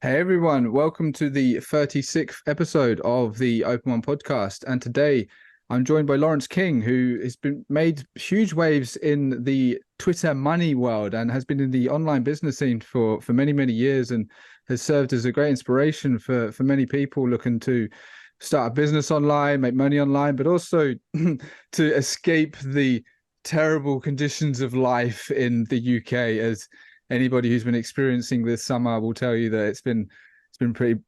Hey everyone, welcome to the 36th episode of the Open One podcast. And today I'm joined by Lawrence King, who has been made huge waves in the Twitter money world and has been in the online business scene for many, many years and has served as a great inspiration for many people looking to start a business online, make money online, but also to escape the terrible conditions of life in the UK, as anybody who's been experiencing this summer will tell you that it's been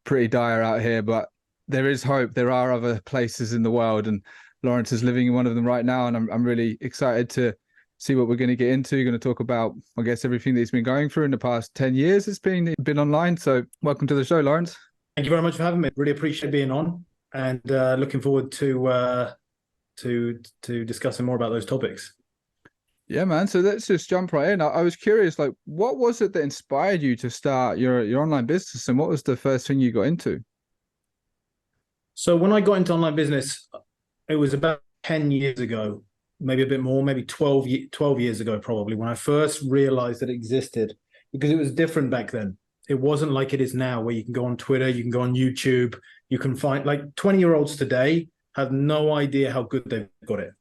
pretty dire out here, but there is hope. There are other places in the world, and Lawrence is living in one of them right now. And I'm really excited to see what we're going to get into. We're going to talk about, I guess, everything that he's been going through in the past 10 years. It's been online. So welcome to the show, Lawrence. Thank you very much for having me. Really appreciate being on, and looking forward to discussing more about those topics. Yeah, man. So let's just jump right in. I was curious, like, what was it that inspired you to start your online business, and what was the first thing you got into? So when I got into online business, it was about 10 years ago, maybe a bit more, maybe 12 years ago, probably, when I first realized that it existed, because it was different back then. It wasn't like it is now, where you can go on Twitter, you can go on YouTube, you can find, like, 20-year-olds today have no idea how good they've got it.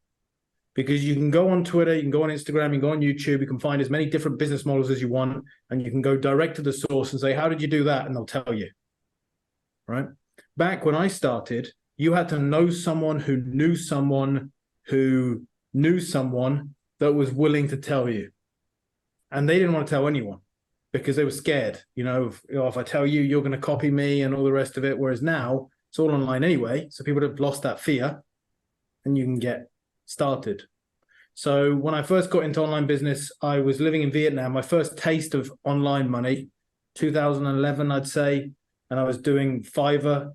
Because you can go on Twitter, you can go on Instagram, you can go on YouTube, you can find as many different business models as you want, and you can go direct to the source and say, how did you do that? And they'll tell you, right? Back when I started, you had to know someone who knew someone who knew someone that was willing to tell you. And they didn't want to tell anyone because they were scared, if I tell you, you're going to copy me and all the rest of it. Whereas now it's all online anyway. So people have lost that fear and you can get started. So when I first got into online business, I was living in Vietnam. My first taste of online money, 2011, I'd say, and I was doing Fiverr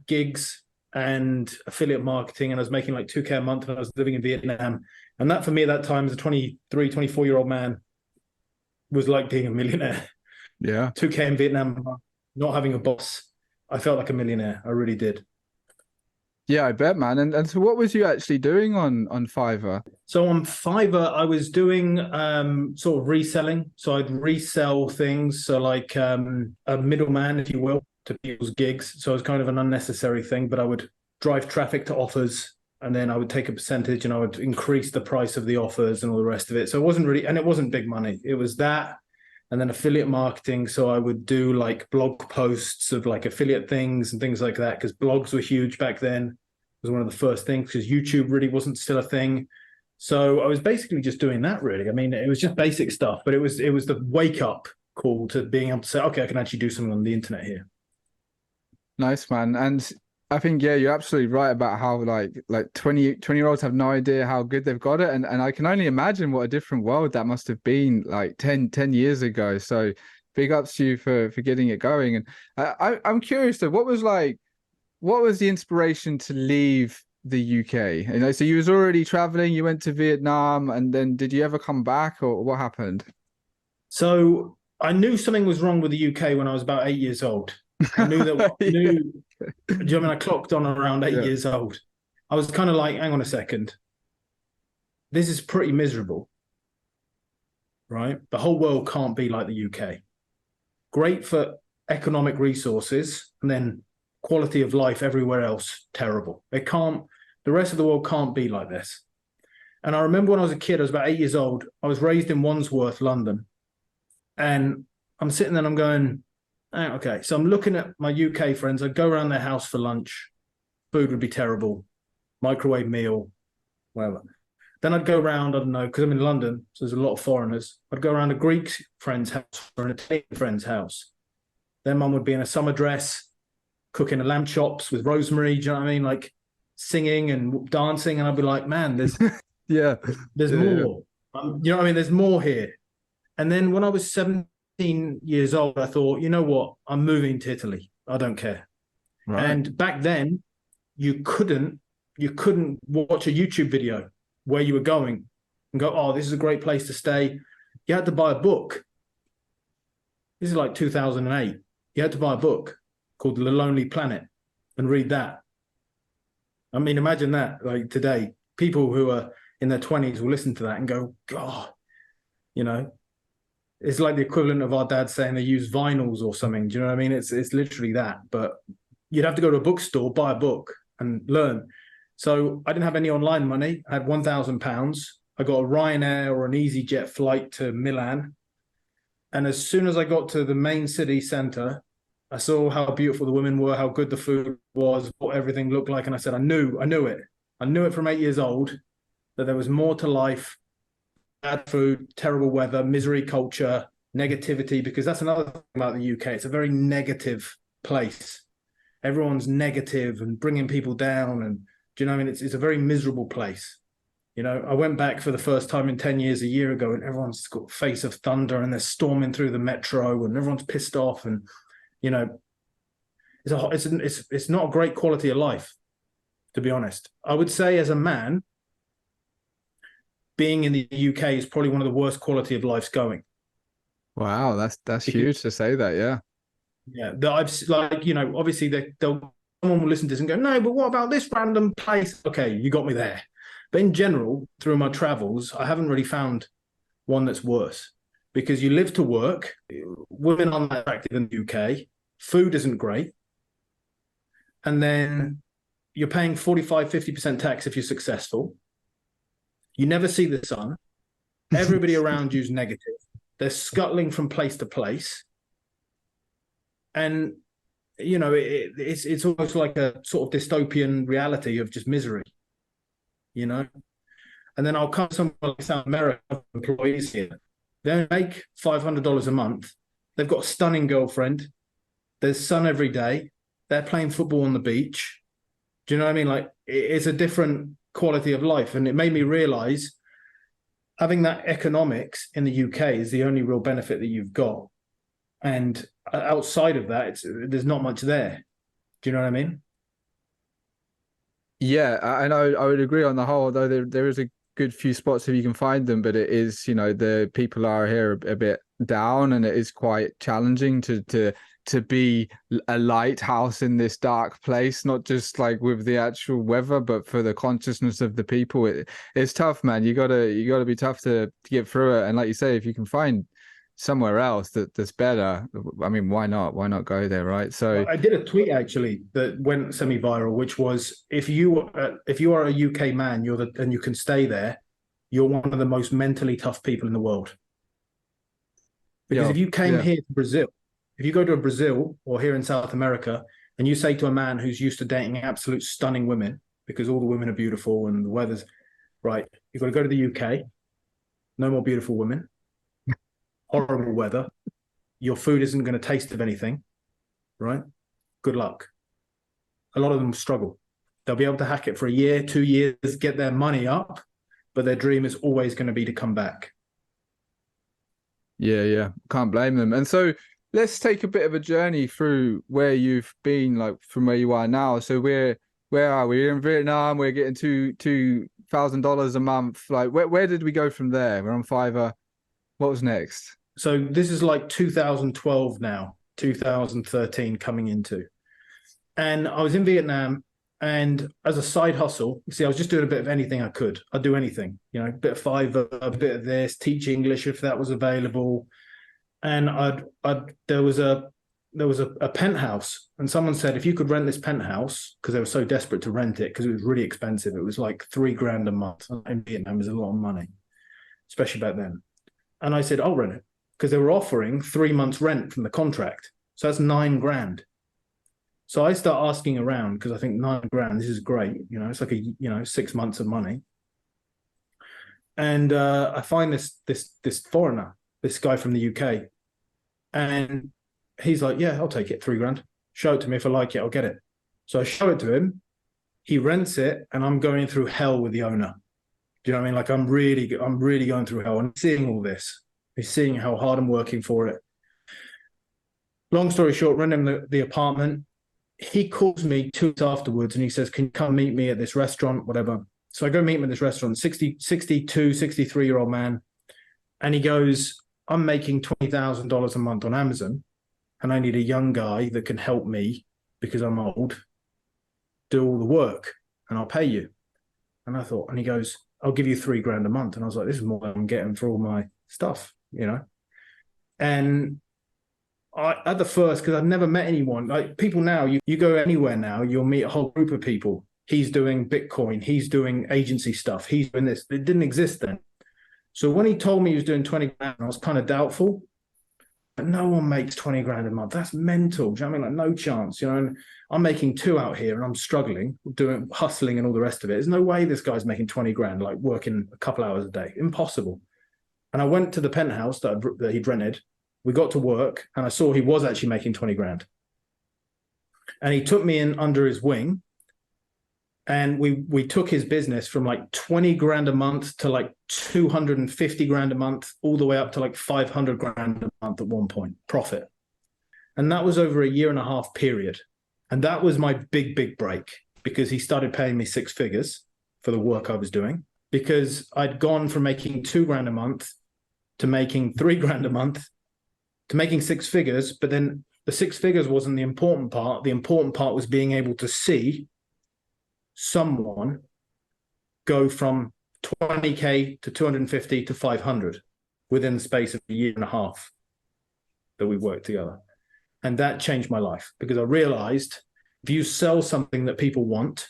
gigs and affiliate marketing, and I was making like 2K a month, and I was living in Vietnam. And that, for me at that time, as a 23, 24-year-old man, was like being a millionaire. Yeah. 2K in Vietnam, not having a boss. I felt like a millionaire. I really did. Yeah, I bet, man. And so what was you actually doing on Fiverr? So on Fiverr, I was doing sort of reselling. So I'd resell things. So like a middleman, if you will, to people's gigs. So it was kind of an unnecessary thing, but I would drive traffic to offers, and then I would take a percentage and I would increase the price of the offers and all the rest of it. So it wasn't really, and it wasn't big money. It was that, and then affiliate marketing. So I would do like blog posts of like affiliate things and things like that, because blogs were huge back then. It was one of the first things, because YouTube really wasn't still a thing. So I was basically just doing that, really. I mean, it was just basic stuff, but it was the wake up call to being able to say, okay, I can actually do something on the internet here. Nice, man. And I think, yeah, you're absolutely right about how like 20-year-olds have no idea how good they've got it. And I can only imagine what a different world that must have been like 10 years ago. So big ups to you for getting it going. And I'm curious though, what was the inspiration to leave the UK? So you was already traveling, you went to Vietnam, and then did you ever come back, or what happened? So I knew something was wrong with the UK when I was about 8 years old. I knew that. Yeah. Do you know, I mean, I clocked on around 8 years old. I was kind of like, hang on a second. This is pretty miserable, right? The whole world can't be like the UK. Great for economic resources, and then quality of life everywhere else, terrible. The rest of the world can't be like this. And I remember when I was a kid, I was about 8 years old. I was raised in Wandsworth, London. And I'm sitting there and I'm going, okay. So I'm looking at my UK friends. I'd go around their house for lunch. Food would be terrible. Microwave meal, whatever. Then I'd go around, I don't know, because I'm in London, so there's a lot of foreigners. I'd go around a Greek friend's house or an Italian friend's house. Their mum would be in a summer dress, cooking a lamb chops with rosemary, do you know what I mean? Like singing and dancing. And I'd be like, man, there's Yeah. there's more. You know what I mean? There's more here. And then when I was 17 years old, I thought, you know what? I'm moving to Italy. I don't care. Right. And back then, you couldn't watch a YouTube video where you were going and go, oh, this is a great place to stay. You had to buy a book. This is like 2008. You had to buy a book called The Lonely Planet and read that. I mean, imagine that. Like today, people who are in their 20s will listen to that and go, God, it's like the equivalent of our dad saying they use vinyls or something. Do you know what I mean? It's literally that. But you'd have to go to a bookstore, buy a book, and learn. So I didn't have any online money. I had £1,000. I got a Ryanair or an EasyJet flight to Milan. And as soon as I got to the main city centre, I saw how beautiful the women were, how good the food was, what everything looked like. And I said, I knew it. I knew it from 8 years old that there was more to life. Bad food, terrible weather, misery culture, negativity, because that's another thing about the UK. It's a very negative place. Everyone's negative and bringing people down. And do you know what I mean? It's a very miserable place. You know, I went back for the first time in 10 years a year ago, and everyone's got face of thunder and they're storming through the metro and everyone's pissed off. And, you know, it's not a great quality of life, to be honest. I would say as a man, being in the UK is probably one of the worst quality of lives going. Wow, that's huge to say that, yeah. Yeah, that I've like, you know, obviously someone will listen to this and go, no, but what about this random place? Okay, you got me there. But in general, through my travels, I haven't really found one that's worse, because you live to work, women aren't that attractive in the UK, food isn't great, and then you're paying 45, 50% tax if you're successful. You never see the sun. Everybody around you is negative. They're scuttling from place to place. And, you know, it's almost like a sort of dystopian reality of just misery, you know? And then I'll come to somewhere like South America, employees here. They make $500 a month. They've got a stunning girlfriend. There's sun every day. They're playing football on the beach. Do you know what I mean? Like, it's a different quality of life. And it made me realize having that economics in the UK is the only real benefit that you've got. And outside of that, there's not much there. Do you know what I mean? Yeah, I would agree on the whole, although there is a good few spots if you can find them, but it is, you know, the people are here a bit down, and it is quite challenging to be a lighthouse in this dark place, not just like with the actual weather, but for the consciousness of the people. It's tough, man. You gotta be tough to get through it. And like you say, if you can find somewhere else that's better, I mean, why not go there, right? So I did a tweet actually that went semi-viral, which was, if you are a UK man, and you can stay there, you're one of the most mentally tough people in the world. Because if you came here to Brazil, if you go to Brazil or here in South America, and you say to a man who's used to dating absolute stunning women, because all the women are beautiful and the weather's right, you've got to go to the UK, no more beautiful women, horrible weather, your food isn't going to taste of anything, right? Good luck. A lot of them struggle. They'll be able to hack it for a year, 2 years, get their money up, but their dream is always going to be to come back. Yeah, can't blame them. And so let's take a bit of a journey through where you've been, like from where you are now. So where are we? We're in Vietnam. We're getting $2,000 a month. Like where did we go from there? We're on Fiverr. What was next? So this is like 2012 now, 2013 coming into. And I was in Vietnam, and as a side hustle, I was just doing a bit of anything I could. I'd do anything, you know, a bit of Fiverr, a bit of this, teach English if that was available. And there was a penthouse, and someone said, if you could rent this penthouse, because they were so desperate to rent it because it was really expensive. It was like $3,000 a month. In Vietnam is a lot of money, especially back then. And I said, I'll rent it, because they were offering 3 months rent from the contract. So that's $9,000. So I start asking around, because I think $9,000, this is great. You know, it's like 6 months of money. And I find this foreigner, this guy from the UK, and he's like, yeah, I'll take it, $3,000. Show it to me. If I like it, I'll get it. So I show it to him. He rents it, and I'm going through hell with the owner. Do you know what I mean? Like, I'm really going through hell. I'm seeing all this. He's seeing how hard I'm working for it. Long story short, rent him the apartment. He calls me 2 weeks afterwards, and he says, can you come meet me at this restaurant, whatever. So I go meet him at this restaurant, 62, 63-year-old man. And he goes, I'm making $20,000 a month on Amazon, and I need a young guy that can help me, because I'm old, do all the work, and I'll pay you. And I thought, and he goes, I'll give you $3,000 a month. And I was like, this is more than I'm getting for all my stuff, you know? And at the first, because I've never met anyone, like people now, you go anywhere now, you'll meet a whole group of people. He's doing Bitcoin, he's doing agency stuff, he's doing this. It didn't exist then. So when he told me he was doing 20 grand, I was kind of doubtful. But no one makes 20 grand a month. That's mental. Do you know what I mean? Like, no chance, you know. And I'm making 2 out here and I'm struggling, doing hustling and all the rest of it. There's no way this guy's making 20 grand, like working a couple hours a day. Impossible. And I went to the penthouse that he'd rented. We got to work and I saw he was actually making 20 grand. And he took me in under his wing. And we took his business from like 20 grand a month to like 250 grand a month, all the way up to like 500 grand a month at one point, profit. And that was over a 1.5 year period. And that was my big break, because he started paying me 6 figures for the work I was doing, because I'd gone from making 2 grand a month to making 3 grand a month to making 6 figures. But then the 6 figures wasn't the important part. The important part was being able to see someone go from 20K to 250 to 500 within the space of a 1.5 years that we worked together. And that changed my life, because I realized if you sell something that people want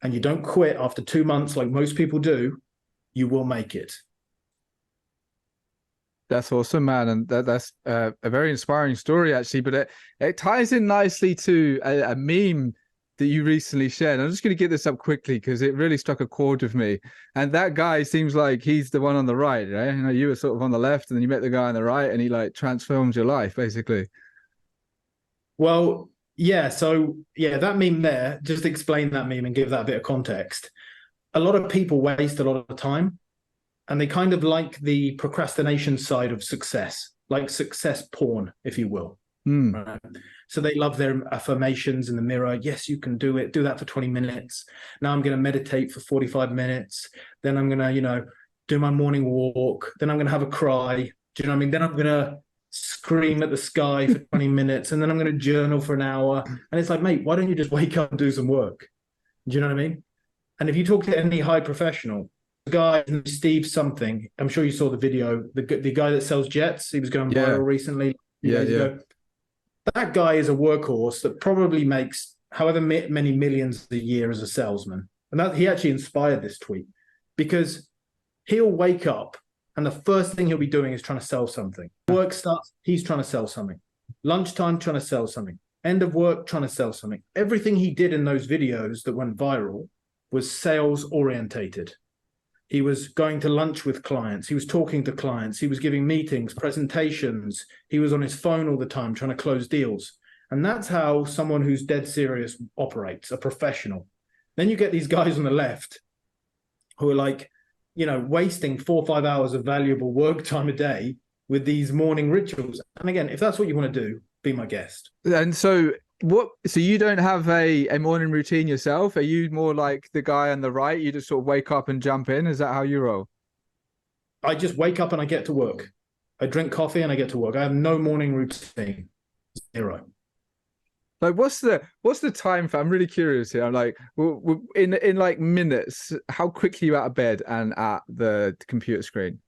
and you don't quit after 2 months like most people do, you will make it. That's awesome, man. And that's a very inspiring story, actually. But it ties in nicely to a meme that you recently shared. I'm just going to get this up quickly because it really struck a chord with me. And that guy seems like he's the one on the right, right? You know, you were sort of on the left and then you met the guy on the right and he like transforms your life, basically. Well, yeah. So yeah, that meme there, just explain that meme and give that a bit of context. A lot of people waste a lot of time and they kind of like the procrastination side of success, like success porn, if you will. Right? So they love their affirmations in the mirror. Yes, you can do it. Do that for 20 minutes. Now I'm going to meditate for 45 minutes. Then I'm going to, you know, do my morning walk. Then I'm going to have a cry. Do you know what I mean? Then I'm going to scream at the sky for 20 minutes. And then I'm going to journal for an hour. And it's like, mate, why don't you just wake up and do some work? Do you know what I mean? And if you talk to any high professional, the guy, Steve something, I'm sure you saw the video, the guy that sells jets, he was going viral recently. Ago. That guy is a workhorse that probably makes however many millions a year as a salesman. And that he actually inspired this tweet, because he'll wake up and the first thing he'll be doing is trying to sell something. Work starts, he's trying to sell something. Lunchtime, trying to sell something. End of work, trying to sell something. Everything he did in those videos that went viral was sales orientated. He was going to lunch with clients. He was talking to clients. He was giving meetings, presentations. He was on his phone all the time trying to close deals. And that's how someone who's dead serious operates, a professional. Then you get these guys on the left who are like, you know, wasting 4 or 5 hours of valuable work time a day with these morning rituals. And again, if that's what you want to do, be my guest. And so you don't have a morning routine yourself? Are you more like the guy on the right? You just sort of wake up and jump in? Is that how you roll? I just wake up and I get to work. I drink coffee and I get to work. I have no morning routine. Zero. Like, what's the time for? I'm really curious here. I'm like, in like minutes, how quickly you out of bed and at the computer screen?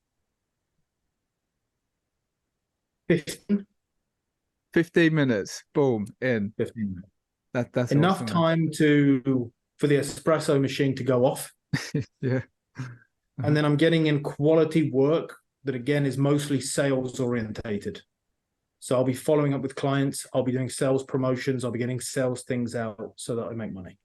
15 minutes, boom, in 15 minutes. That's enough awesome, time for the espresso machine to go off. Yeah. And then I'm getting in quality work that again is mostly sales orientated. So I'll be following up with clients, I'll be doing sales promotions, I'll be getting sales things out so that I make money.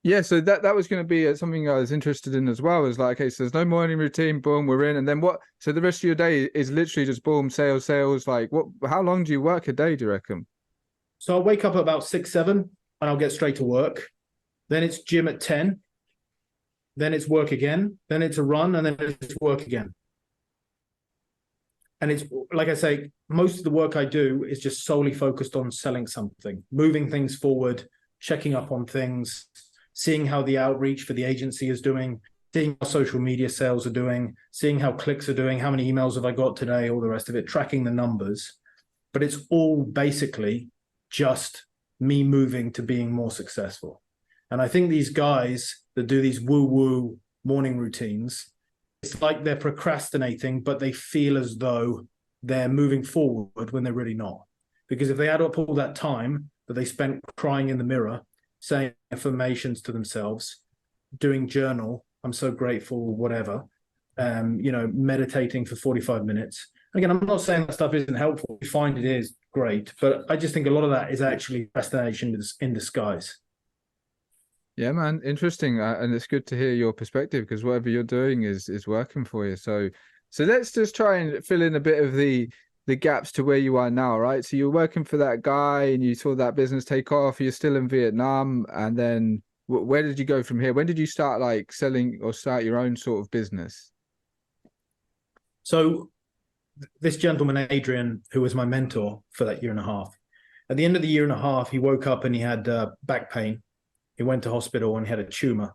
Yeah, so that was going to be something I was interested in as well. Is like, okay, so there's no morning routine, boom, we're in, and then what? So the rest of your day is literally just boom, sales. Like, what? How long do you work a day? Do you reckon? So I'll wake up at about 6, 7, and I'll get straight to work. Then it's gym at 10. Then it's work again. Then it's a run, and then it's work again. And it's like I say, most of the work I do is just solely focused on selling something, moving things forward, checking up on things, seeing how the outreach for the agency is doing, seeing how social media sales are doing, seeing how clicks are doing, how many emails have I got today, all the rest of it, tracking the numbers. But it's all basically just me moving to being more successful. And I think these guys that do these woo-woo morning routines, it's like they're procrastinating, but they feel as though they're moving forward when they're really not. Because if they add up all that time that they spent crying in the mirror, saying affirmations to themselves, doing journal, I'm so grateful, whatever, meditating for 45 minutes. Again, I'm not saying that stuff isn't helpful. We find it is great, but I just think a lot of that is actually procrastination in disguise. Yeah, man, interesting, and it's good to hear your perspective because whatever you're doing is working for you. So let's just try and fill in a bit of the gaps to where you are now, right? So you're working for that guy, and you saw that business take off. You're still in Vietnam, and then where did you go from here? When did you start like selling or start your own sort of business? So this gentleman, Adrian, who was my mentor for that year and a half, at the end of the year and a half, he woke up and he had back pain. He went to hospital and he had a tumor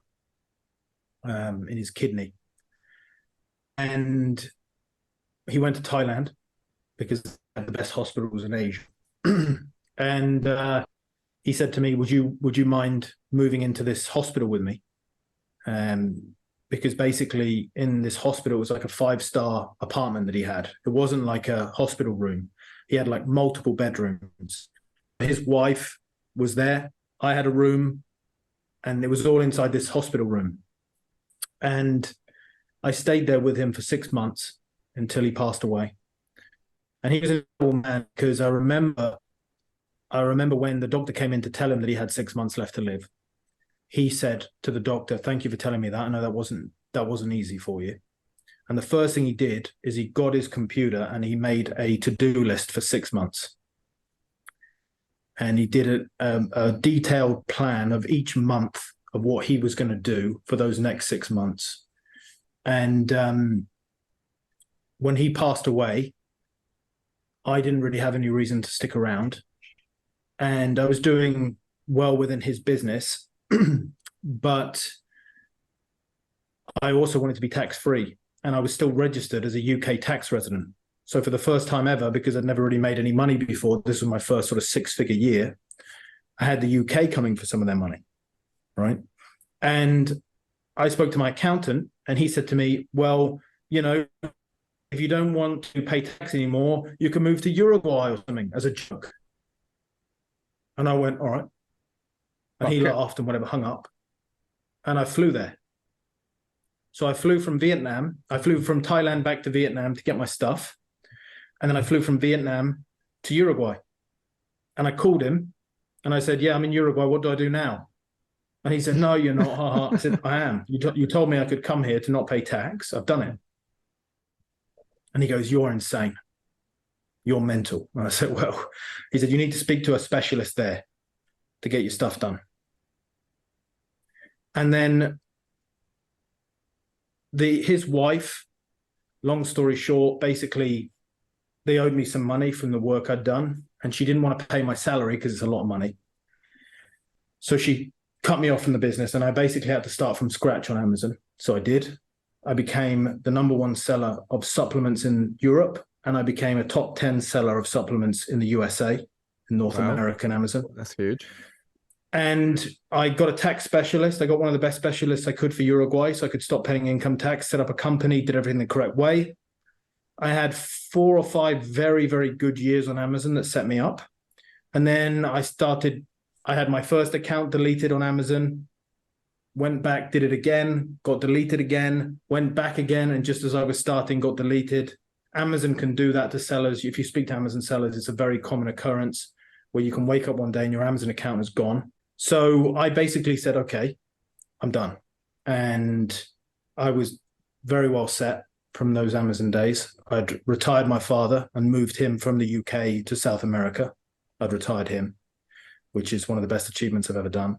in his kidney. And he went to Thailand because they had the best hospitals in Asia. And he said to me, would you mind moving into this hospital with me? Because basically in this hospital, it was like a 5-star apartment that he had. It wasn't like a hospital room. He had like multiple bedrooms. His wife was there. I had a room, and it was all inside this hospital room. And I stayed there with him for 6 months until he passed away. And he was a cool man because I remember when the doctor came in to tell him that he had 6 months left to live. He said to the doctor, "Thank you for telling me that. I know that wasn't easy for you." And the first thing he did is he got his computer and he made a to-do list for 6 months. And he did a detailed plan of each month of what he was going to do for those next 6 months. And when he passed away, I didn't really have any reason to stick around. And I was doing well within his business, but I also wanted to be tax-free. And I was still registered as a UK tax resident. So for the first time ever, because I'd never really made any money before, this was my first sort of 6-figure year, I had the UK coming for some of their money, right? And I spoke to my accountant and he said to me, well, if you don't want to pay tax anymore, you can move to Uruguay or something as a joke. And I went, all right. And he laughed and whatever, hung up. And I flew there. So I flew from Vietnam. I flew from Thailand back to Vietnam to get my stuff. And then I flew from Vietnam to Uruguay. And I called him and I said, yeah, I'm in Uruguay. What do I do now? And he said, no, you're not. I said, I am. You told me I could come here to not pay tax. I've done it. And he goes, you're insane. You're mental. And I said, well, he said, you need to speak to a specialist there to get your stuff done. And then his wife, long story short, basically, they owed me some money from the work I'd done, and she didn't want to pay my salary because it's a lot of money. So she cut me off from the business, and I basically had to start from scratch on Amazon. So I did. I became the #1 seller of supplements in Europe, and I became a top 10 seller of supplements in the USA, in North America, and Amazon. That's huge. And I got a tax specialist. I got one of the best specialists I could for Uruguay, so I could stop paying income tax, set up a company, did everything the correct way. I had 4 or 5 very, very good years on Amazon that set me up. And then I had my first account deleted on Amazon, went back, did it again, got deleted again, went back again. And just as I was starting, got deleted. Amazon can do that to sellers. If you speak to Amazon sellers, it's a very common occurrence where you can wake up one day and your Amazon account is gone. So I basically said, okay, I'm done. And I was very well set from those Amazon days. I'd retired my father and moved him from the UK to South America. I'd retired him, which is one of the best achievements I've ever done.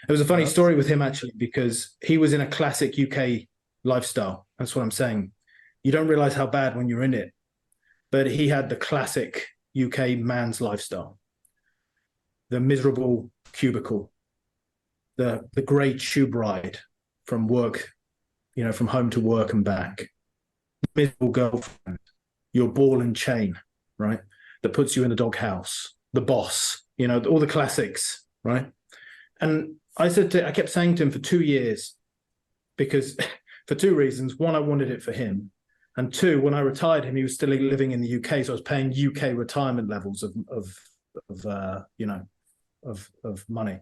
It was a funny story with him, actually, because he was in a classic UK lifestyle. That's what I'm saying. You don't realize how bad when you're in it. But he had the classic UK man's lifestyle. The miserable cubicle, the grey tube ride from work, from home to work and back. Miserable girlfriend, your ball and chain, right? That puts you in the doghouse, the boss, all the classics, right? And I kept saying to him for 2 years, because for 2 reasons. One, I wanted it for him. And two, when I retired him, he was still living in the UK, so I was paying UK retirement levels of money.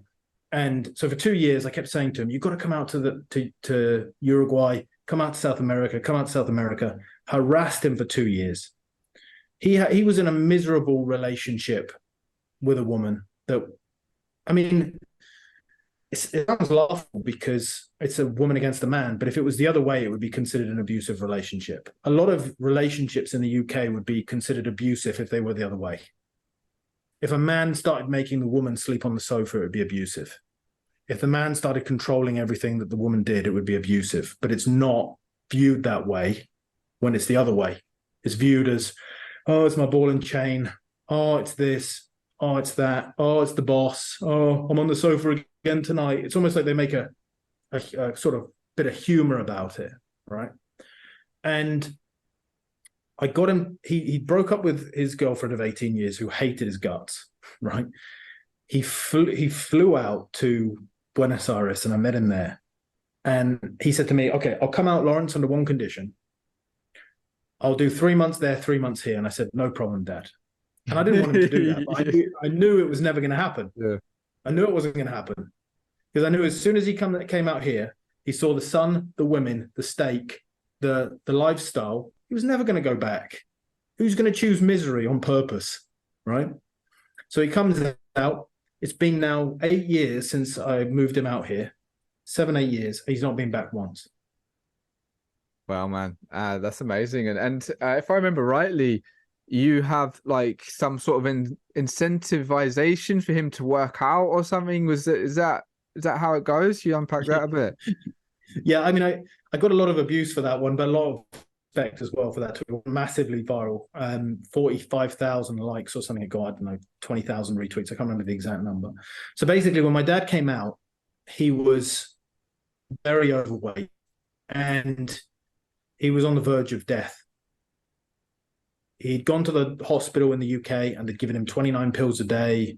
And so for 2 years, I kept saying to him, "You've got to come out to Uruguay, come out to South America, come out to South America." Harassed him for 2 years. He was in a miserable relationship with a woman that, I mean, it sounds laughable because it's a woman against a man, but if it was the other way, it would be considered an abusive relationship. A lot of relationships in the UK would be considered abusive if they were the other way. If a man started making the woman sleep on the sofa, it would be abusive. If the man started controlling everything that the woman did, it would be abusive. But it's not viewed that way when it's the other way. It's viewed as, oh, it's my ball and chain. Oh, it's this. Oh, it's that. Oh, it's the boss. Oh, I'm on the sofa again tonight. It's almost like they make a sort of bit of humor about it, right? And I got him, he broke up with his girlfriend of 18 years who hated his guts, right? He flew out to Buenos Aires and I met him there. And he said to me, "Okay, I'll come out, Lawrence, under one condition. I'll do 3 months there, 3 months here." And I said, "No problem, Dad." And I didn't want him to do that. But I knew it was never going to happen. Yeah. I knew it wasn't going to happen. Because I knew as soon as he came out here, he saw the sun, the women, the steak, the lifestyle. He was never going to go back. Who's going to choose misery on purpose, right? So he comes out. It's been now 8 years since I moved him out here. 7, 8 years. He's not been back once. Wow, man, that's amazing. And if I remember rightly, you have like some sort of incentivization for him to work out or something. Is that how it goes? You unpack that a bit. Yeah, I mean, I got a lot of abuse for that one, but a lot of respect as well for that. It was massively viral. 45,000 likes or something. It got, I don't know, 20,000 retweets. I can't remember the exact number. So basically, when my dad came out, he was very overweight and he was on the verge of death. He'd gone to the hospital in the UK and they'd given him 29 pills a day.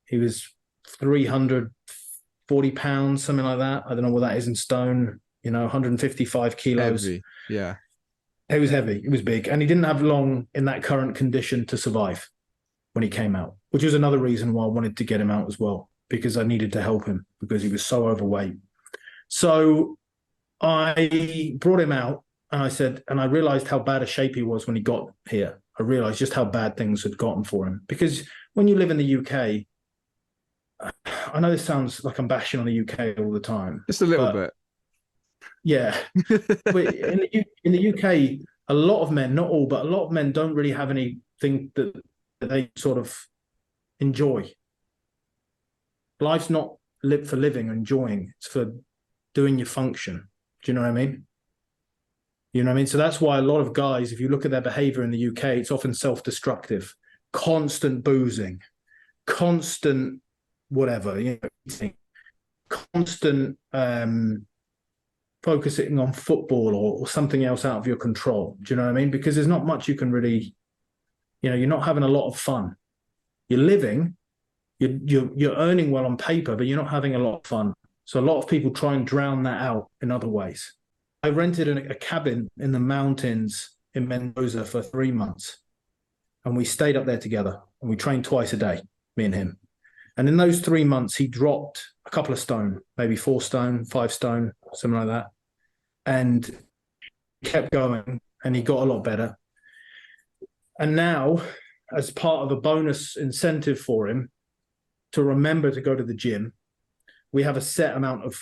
He was 340 pounds, something like that. I don't know what that is in stone, 155 kilos. Heavy. Yeah. It was heavy. It was big. And he didn't have long in that current condition to survive when he came out, which was another reason why I wanted to get him out as well, because I needed to help him because he was so overweight. So I brought him out. And I said, and I realized how bad a shape he was when he got here. I realized just how bad things had gotten for him. Because when you live in the UK, I know this sounds like I'm bashing on the UK all the time. Just a little bit. Yeah. But in the UK, a lot of men, not all, but a lot of men don't really have anything that they sort of enjoy. Life's not lived for living, enjoying. It's for doing your function. Do you know what I mean? You know what I mean? So that's why a lot of guys, if you look at their behavior in the UK, it's often self-destructive, constant boozing, constant whatever, constant focusing on football or something else out of your control. Do you know what I mean? Because there's not much you can really, you're not having a lot of fun. You're living, you're earning well on paper, but you're not having a lot of fun. So a lot of people try and drown that out in other ways. I rented a cabin in the mountains in Mendoza for 3 months. And we stayed up there together and we trained twice a day, me and him. And in those 3 months, he dropped a couple of stone, maybe 4 stone, 5 stone, something like that. And kept going and he got a lot better. And now, as part of a bonus incentive for him to remember to go to the gym, we have a set amount of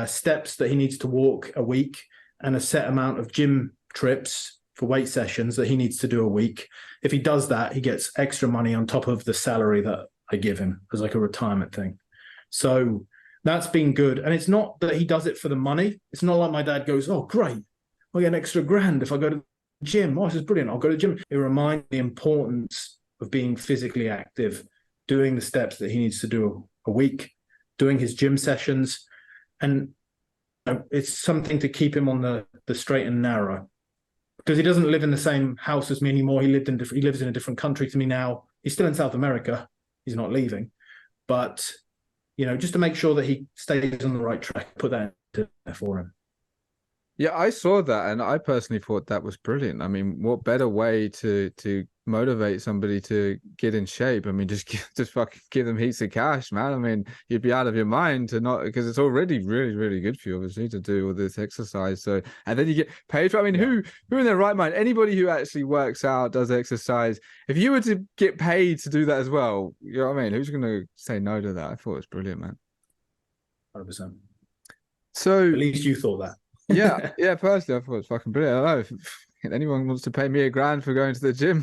steps that he needs to walk a week and a set amount of gym trips for weight sessions that he needs to do a week. If he does that, he gets extra money on top of the salary that I give him as like a retirement thing. So that's been good. And it's not that he does it for the money. It's not like my dad goes, "Oh, great, I'll get an extra grand if I go to the gym. Oh, this is brilliant. I'll go to the gym." It reminds me the importance of being physically active, doing the steps that he needs to do a week, doing his gym sessions. And it's something to keep him on the straight and narrow, because he doesn't live in the same house as me anymore. He lives in a different country to me now. He's still in South America. He's not leaving, but just to make sure that he stays on the right track, put that in there for him. Yeah, I saw that, and I personally thought that was brilliant. I mean, what better way to motivate somebody to get in shape? I mean, just fucking give them heaps of cash, man. I mean, you'd be out of your mind to not, because it's already really, really good for you, obviously, to do all this exercise. So, and then you get paid for. I mean, Yeah. who in their right mind? Anybody who actually works out, does exercise, if you were to get paid to do that as well, you know what I mean? Who's going to say no to that? I thought it was brilliant, man. 100%. So At least you thought that. yeah, personally, I thought it was fucking brilliant. I don't know if anyone wants to pay me $1,000 for going to the gym,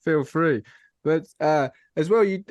feel free. But as well, you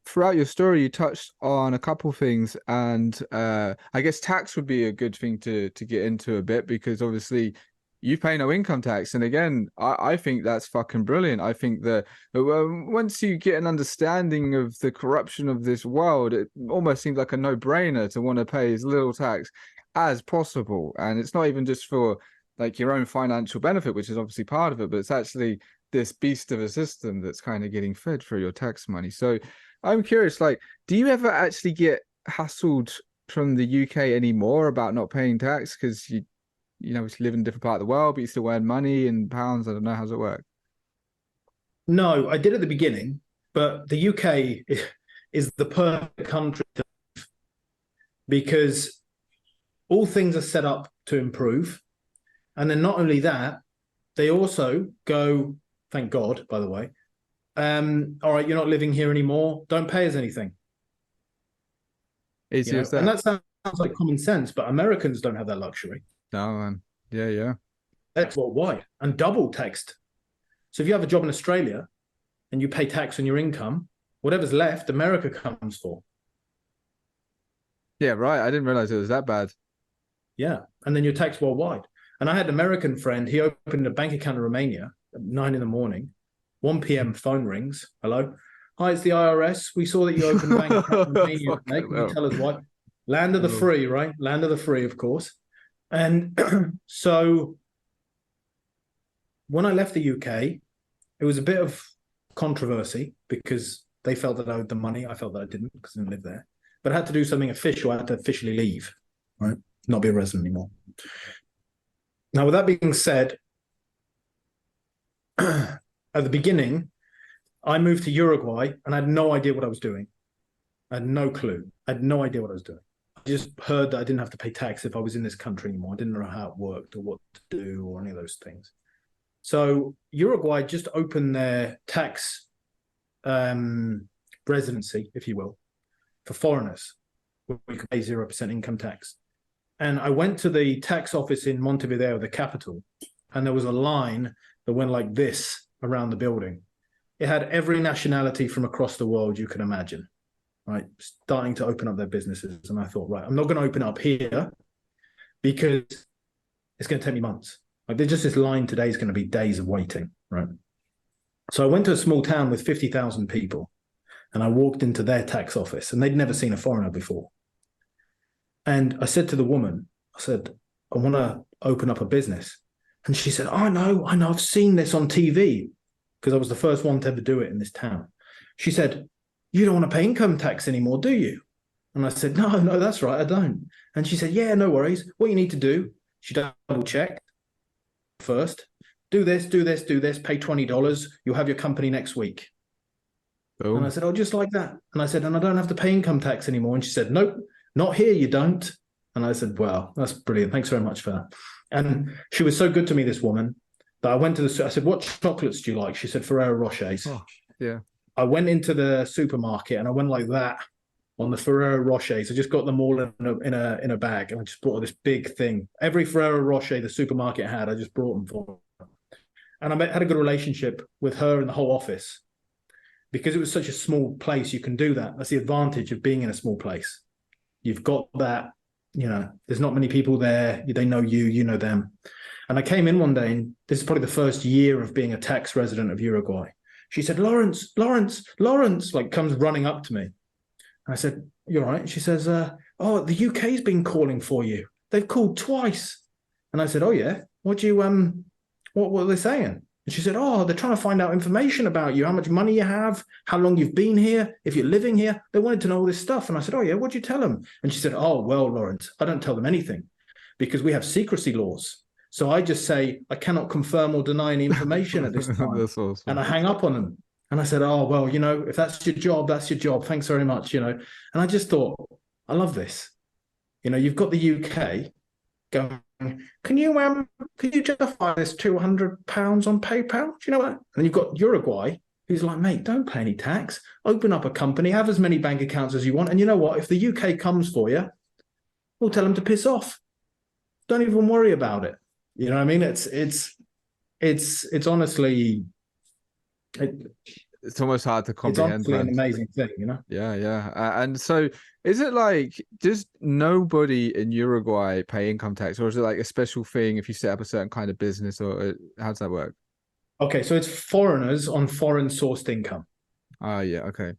throughout your story, you touched on a couple things, and I guess tax would be a good thing to get into a bit, because obviously you pay no income tax, and again, I think that's fucking brilliant. I think that once you get an understanding of the corruption of this world, it almost seems like a no-brainer to want to pay as little tax as possible. And it's not even just for like your own financial benefit, which is obviously part of it, but it's actually this beast of a system that's kind of getting fed through your tax money. So I'm curious, like, do you ever actually get hassled from the UK anymore about not paying tax? Because you know, live in a different part of the world, but you still earn money in pounds. I don't know, how's it work? No, I did at the beginning, but the UK is the perfect country because all things are set up to improve. And then not only that, they also go, thank God, by the way, all right, you're not living here anymore. Don't pay us anything. Easy as that. And that sounds like common sense, but Americans don't have that luxury. No, man. Yeah. That's worldwide and double taxed. So if you have a job in Australia and you pay tax on your income, whatever's left, America comes for. Yeah, right. I didn't realize it was that bad. Yeah. And then you're taxed worldwide. And I had an American friend, he opened a bank account in Romania at 9 a.m, 1 p.m. phone rings. Hello. Hi, it's the IRS. We saw that you opened a bank account in Romania. Can you tell us why? Land of the free, right? Land of the free, of course. And so when I left the UK, it was a bit of controversy because they felt that I owed them money. I felt that I didn't because I didn't live there. But I had to do something official. I had to officially leave, right? Not be a resident anymore. Now, with that being said, at the beginning, I moved to Uruguay and I had no idea what I was doing. I had no clue. I had no idea what I was doing. I just heard that I didn't have to pay tax if I was in this country anymore. I didn't know how it worked or what to do or any of those things. So Uruguay just opened their tax residency, if you will, for foreigners, where we could pay 0% income tax. And I went to the tax office in Montevideo, the capital, and there was a line that went like this around the building. It had every nationality from across the world you can imagine, right? Starting to open up their businesses. And I thought, right, I'm not going to open up here because it's going to take me months. Like there's just this line today is going to be days of waiting, right? So I went to a small town with 50,000 people and I walked into their tax office and they'd never seen a foreigner before. And I said to the woman, I said, I want to open up a business. And she said, I know, I've seen this on TV because I was the first one to ever do it in this town. She said, you don't want to pay income tax anymore, do you? And I said, no, that's right, I don't. And she said, yeah, no worries. What you need to do, she double checked first, do this, pay $20. You'll have your company next week. Oh. And I said, oh, just like that. And I said, and I don't have to pay income tax anymore. And she said, nope, not here, you don't. And I said, wow, that's brilliant. Thanks very much for that. And she was so good to me, this woman, that I went to I said, what chocolates do you like? She said, Ferrero Rochers. Oh, yeah. I went into the supermarket and I went like that on the Ferrero Rochers. I just got them all in a bag and I just brought this big thing. Every Ferrero Rocher the supermarket had, I just brought them for her. And I had a good relationship with her and the whole office because it was such a small place. You can do that. That's the advantage of being in a small place. You've got that, there's not many people there. They know you, you know them. And I came in one day and this is probably the first year of being a tax resident of Uruguay. She said, Lawrence, like comes running up to me. I said, you're right. She says, oh, the UK's been calling for you. They've called twice. And I said, oh yeah, what are they saying? And she said, oh, they're trying to find out information about you, how much money you have, how long you've been here, if you're living here. They wanted to know all this stuff. And I said, oh yeah, what'd you tell them? And she said, oh, well, Lawrence, I don't tell them anything. because we have secrecy laws. So I just say, I cannot confirm or deny any information at this time. That's awesome. And I hang up on them. And I said, oh, well, if that's your job, that's your job. Thanks very much, And I just thought, I love this. You've got the UK going, can you justify this £200 on PayPal? Do you know what? And you've got Uruguay, who's like, mate, don't pay any tax. Open up a company, have as many bank accounts as you want. And you know what? If the UK comes for you, we'll tell them to piss off. Don't even worry about it. You know what I mean? It's honestly, it's almost hard to comprehend. It's honestly an amazing thing, Yeah. And so, is it like, does nobody in Uruguay pay income tax, or is it like a special thing if you set up a certain kind of business, or how does that work? Okay, so it's foreigners on foreign sourced income. Yeah, okay.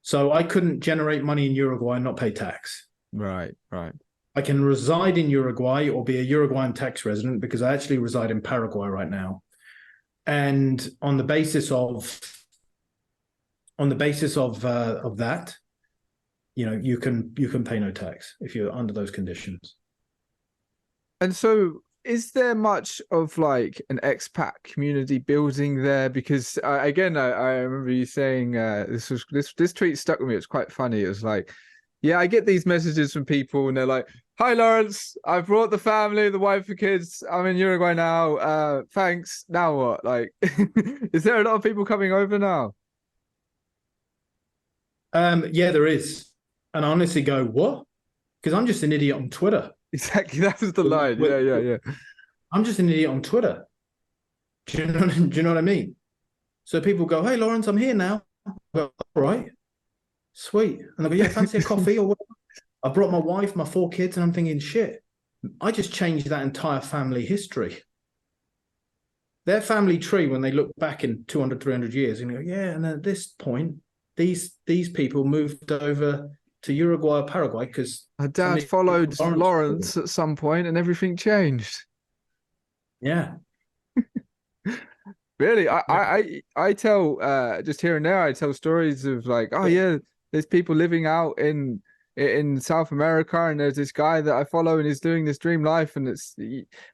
So I couldn't generate money in Uruguay and not pay tax. Right. I can reside in Uruguay or be a Uruguayan tax resident, because I actually reside in Paraguay right now. And on the basis of that, you can pay no tax if you're under those conditions. And so, is there much of like an expat community building there? Because I remember you saying this tweet stuck with me. It's quite funny. It was like, yeah, I get these messages from people and they're like, hi, Lawrence, I've brought the family, the wife and kids. I'm in Uruguay now. Thanks. Now what? Like, is there a lot of people coming over now? Yeah, there is. And I honestly go, what? Because I'm just an idiot on Twitter. Exactly. That was the line. Yeah. I'm just an idiot on Twitter. Do you know what I mean? So people go, hey, Lawrence, I'm here now. I go, all right. Sweet. And they go, yeah, fancy a coffee or whatever. I brought my wife, my 4 kids, and I'm thinking, shit, I just changed that entire family history. Their family tree, when they look back in 200, 300 years, and go, yeah, and at this point, these people moved over to Uruguay or Paraguay because my dad followed Lawrence at some point and everything changed. Yeah. Really? I tell just here and there, I tell stories of like, oh yeah, there's people living out in South America, and there's this guy that I follow and he's doing this dream life. And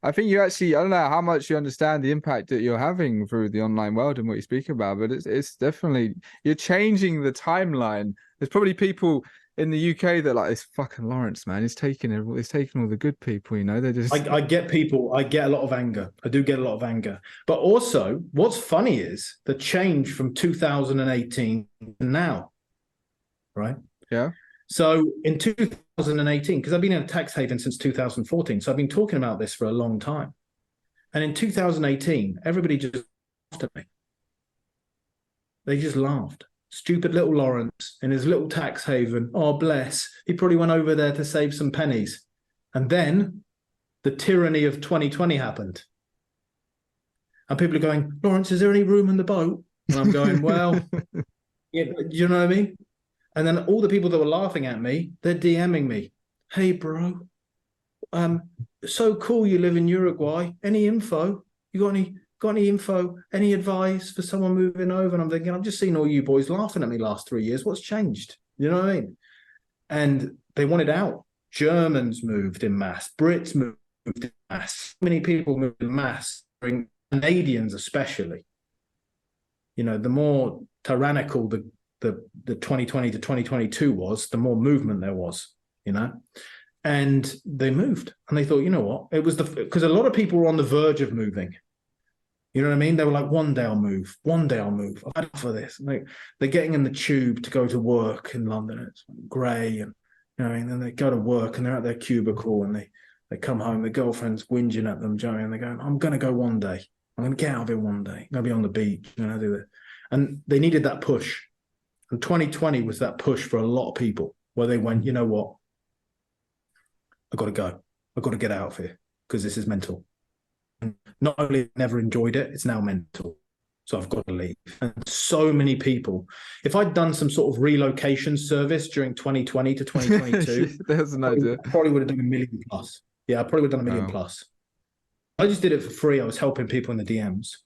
I think you actually, I don't know how much you understand the impact that you're having through the online world and what you speak about, but it's definitely, you're changing the timeline. There's probably people in the UK that like, this fucking Lawrence, man, he's taking all the good people, they're just. I get a lot of anger. I do get a lot of anger. But also, what's funny is the change from 2018 to now, right? Yeah. So in 2018, because I've been in a tax haven since 2014, so I've been talking about this for a long time. And in 2018, everybody just laughed at me. They just laughed. Stupid little Lawrence in his little tax haven. Oh, bless. He probably went over there to save some pennies. And then the tyranny of 2020 happened. And people are going, Lawrence, is there any room in the boat? And I'm going, well, yeah, do you know what I mean? And then all the people that were laughing at me, they're DMing me. Hey, bro, so cool you live in Uruguay. Any info? You got any info, any advice for someone moving over? And I'm thinking, I've just seen all you boys laughing at me last 3 years. What's changed? You know what I mean? And they wanted out. Germans moved in mass. Brits moved in mass. Many people moved in mass, Canadians especially. The more tyrannical the 2020 to 2022 was, the more movement there was, and they moved. And they thought, you know what? It was because a lot of people were on the verge of moving. You know what I mean? They were like, one day I'll move. I've had enough of this. They're getting in the tube to go to work in London. It's grey, and and then they go to work and they're at their cubicle and they come home. Their girlfriend's whinging at them, and they're going, I'm going to go one day. I'm going to get out of here one day. I'm going to be on the beach. Do that. And they needed that push. And 2020 was that push for a lot of people where they went, you know what? I've got to go. I've got to get out of here because this is mental. And not only have I never enjoyed it, it's now mental. So I've got to leave. And so many people, if I'd done some sort of relocation service during 2020 to 2022, there's an idea. I probably would have done $1 million plus. Yeah, I probably would have done $1 million plus. I just did it for free. I was helping people in the DMs.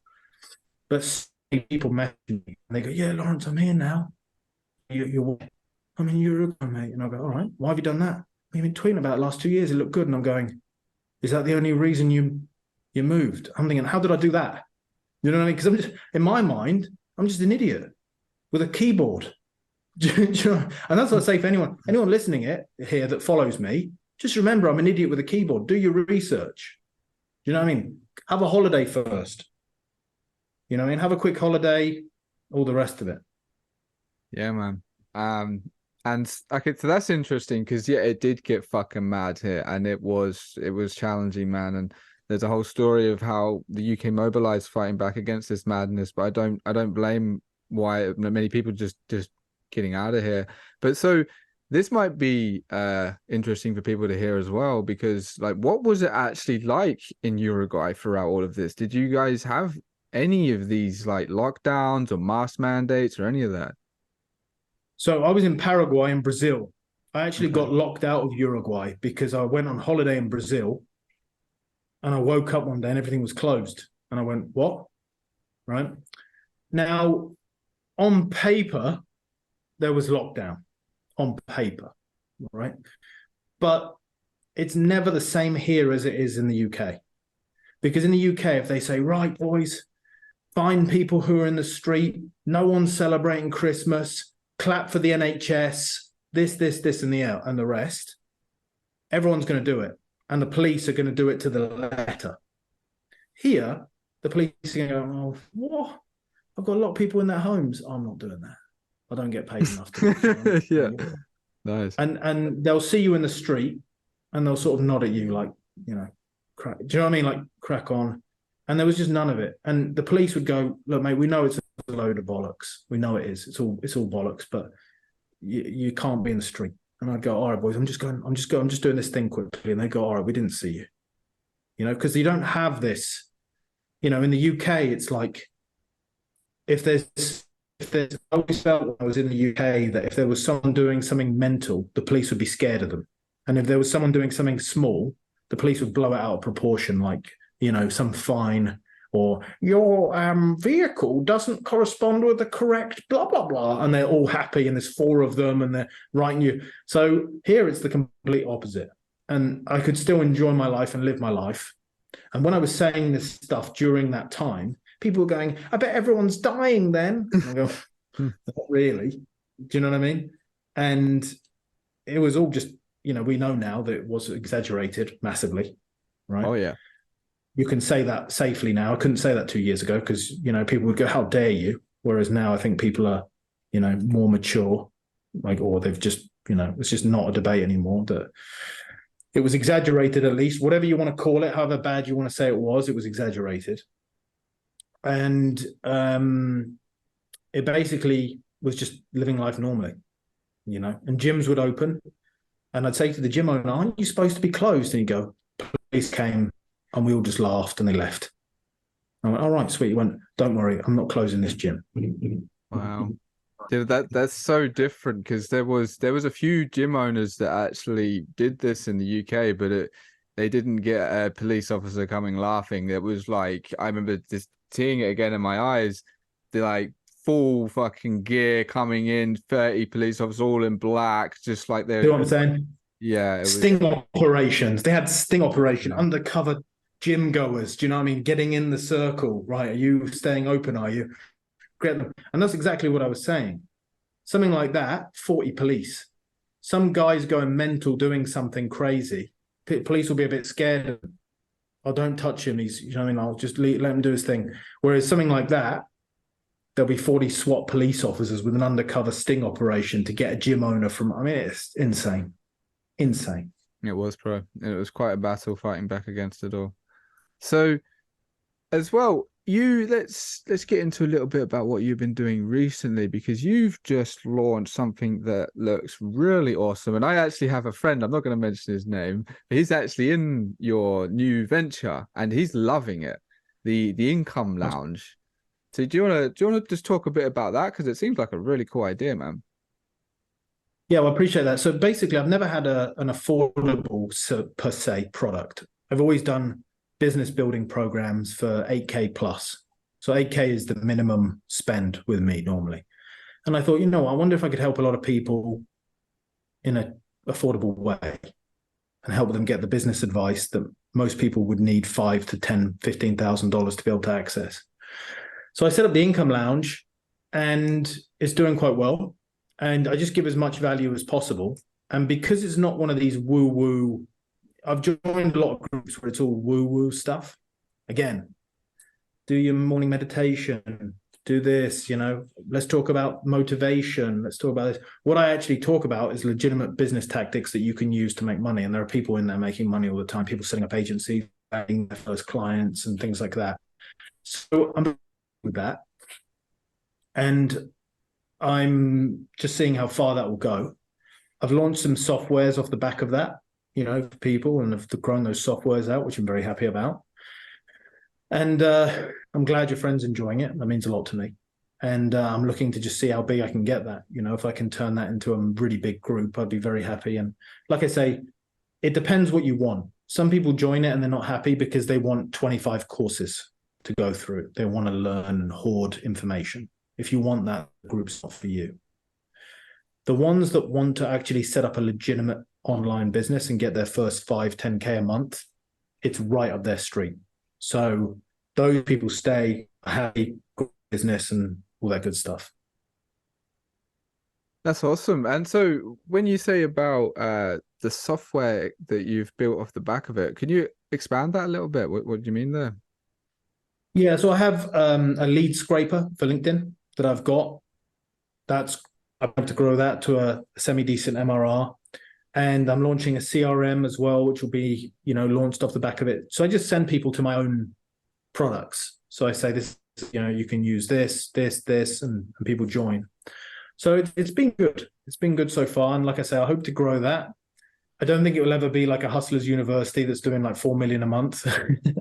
But people message me and they go, yeah, Lawrence, I'm here now. I'm in Uruguay, mate. And I go, all right, why have you done that? You've been tweeting about it the last 2 years. It looked good. And I'm going, Is that the only reason you moved? I'm thinking, how did I do that? You know what I mean? Because I'm just, in my mind, I'm just an idiot with a keyboard. Do you know? And that's what I say for anyone listening here that follows me. Just remember, I'm an idiot with a keyboard. Do your research. Do you know what I mean? Have a holiday first. You know what I mean? Have a quick holiday, all the rest of it. Yeah, man. And okay, so that's interesting because yeah, it did get fucking mad here, and it was challenging, man. And there's a whole story of how the UK mobilized fighting back against this madness. But I don't blame why many people just getting out of here. But so this might be interesting for people to hear as well, because like, what was it actually like in Uruguay throughout all of this? Did you guys have any of these like lockdowns or mask mandates or any of that? So I was in Paraguay and Brazil. I actually got locked out of Uruguay because I went on holiday in Brazil and I woke up one day and everything was closed. And I went, what? Right. Now, on paper, there was lockdown on paper, right? But it's never the same here as it is in the UK. Because in the UK, if they say, right, boys, find people who are in the street, no one's celebrating Christmas, clap for the NHS, this, and the rest, everyone's going to do it. And the police are going to do it to the letter. Here, the police are going to go, oh, what? I've got a lot of people in their homes. I'm not doing that. I don't get paid enough to yeah. Nice. And they'll see you in the street and they'll sort of nod at you like, you know, crack. Do you know what I mean? Like, crack on. And there was just none of it. And the police would go, look, mate, we know it's a load of bollocks. We know it is. It's all bollocks, but you can't be in the street. And I'd go, all right, boys, I'm just doing this thing quickly. And they go, all right, we didn't see you. You know, because you don't have this, you know, in the UK, it's like, if there's, I always felt when I was in the UK that if there was someone doing something mental, the police would be scared of them. And if there was someone doing something small, the police would blow it out of proportion, like, you know, some fine or your vehicle doesn't correspond with the correct blah, blah, blah. And they're all happy and there's 4 of them and they're writing you. So here it's the complete opposite. And I could still enjoy my life and live my life. And when I was saying this stuff during that time, people were going, I bet everyone's dying then. And I go, not really. Do you know what I mean? And it was all just, you know, we know now that it was exaggerated massively, right? Oh, yeah. You can say that safely now. I couldn't say that 2 years ago because, you know, people would go, how dare you? Whereas now I think people are, you know, more mature, like, or they've just, you know, it's just not a debate anymore. That it was exaggerated, at least, whatever you want to call it, however bad you want to say it was exaggerated. And it basically was just living life normally, you know, and gyms would open and I'd say to the gym owner, aren't you supposed to be closed? And he'd go, police came and we all just laughed and they left. I went, all right, sweet. He went, don't worry, I'm not closing this gym. Wow. Yeah, that's so different because there was a few gym owners that actually did this in the UK, but they didn't get a police officer coming laughing. It was like, I remember just seeing it again in my eyes. They're like full fucking gear coming in, 30 police officers all in black, just like they're. You know what I'm saying? Yeah. It was... Sting operations. They had sting operation, undercover gym goers. Do you know what I mean? Getting in the circle, right? Are you staying open? Are you? And that's exactly what I was saying. Something like that, 40 police. Some guy's going mental doing something crazy. Police will be a bit scared. Oh, don't touch him. He's, you know what I mean? I'll just let him do his thing. Whereas something like that, there'll be 40 SWAT police officers with an undercover sting operation to get a gym owner from, I mean, it's insane. Insane. It was, bro. It was quite a battle fighting back against it all. So, as well, let's get into a little bit about what you've been doing recently, because you've just launched something that looks really awesome. And I actually have a friend, I'm not going to mention his name, but he's actually in your new venture and he's loving it, the Income Lounge. So do you want to just talk a bit about that, because it seems like a really cool idea, man? Yeah, well, I appreciate that. So basically, I've never had an affordable per se product. I've always done business building programs for 8K plus. So 8K is the minimum spend with me normally. And I thought, I wonder if I could help a lot of people in an affordable way and help them get the business advice that most people would need $5 to $10, $15,000 to be able to access. So I set up the Income Lounge, and it's doing quite well. And I just give as much value as possible. And because it's not one of these woo-woo, I've joined a lot of groups where it's all woo-woo stuff. Again, do your morning meditation, do this, let's talk about motivation. Let's talk about this. What I actually talk about is legitimate business tactics that you can use to make money. And there are people in there making money all the time, people setting up agencies, getting their first clients and things like that. So I'm with that. And I'm just seeing how far that will go. I've launched some softwares off the back of that, for people, and have grown those softwares out, which I'm very happy about. And I'm glad your friend's enjoying it. That means a lot to me. And I'm looking to just see how big I can get that. If I can turn that into a really big group, I'd be very happy. And like I say, it depends what you want. Some people join it and they're not happy because they want 25 courses to go through. They want to learn and hoard information. If you want that, the group's not for you. The ones that want to actually set up a legitimate online business and get their first 5, 10K a month, it's right up their street. So those people stay happy, good business, and all that good stuff. That's awesome. And so when you say about the software that you've built off the back of it, can you expand that a little bit? What do you mean there? Yeah, so I have a lead scraper for LinkedIn that I've got. I want to grow that to a semi-decent MRR. And I'm launching a CRM as well, which will be, launched off the back of it. So I just send people to my own products. So I say this, you can use this, and people join. So it's been good. It's been good so far. And like I say, I hope to grow that. I don't think it will ever be like a Hustlers University that's doing like 4 million a month.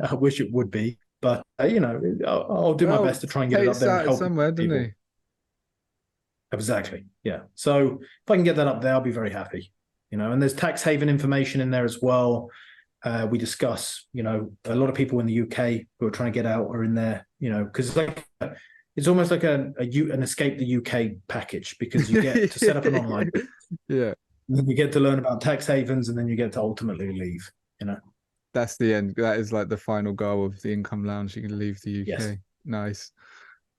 I wish it would be, but I'll do my best to try and get it up there and help somewhere, people. didn't he? Exactly. Yeah. So if I can get that up there, I'll be very happy. And there's tax haven information in there as well. We discuss, a lot of people in the UK who are trying to get out are in there, because it's almost like an escape the UK package, because you get to set up an online. Yeah. And then you get to learn about tax havens, and then you get to ultimately leave, That's the end. That is like the final goal of the Income Lounge. You can leave the UK. Yes. Nice.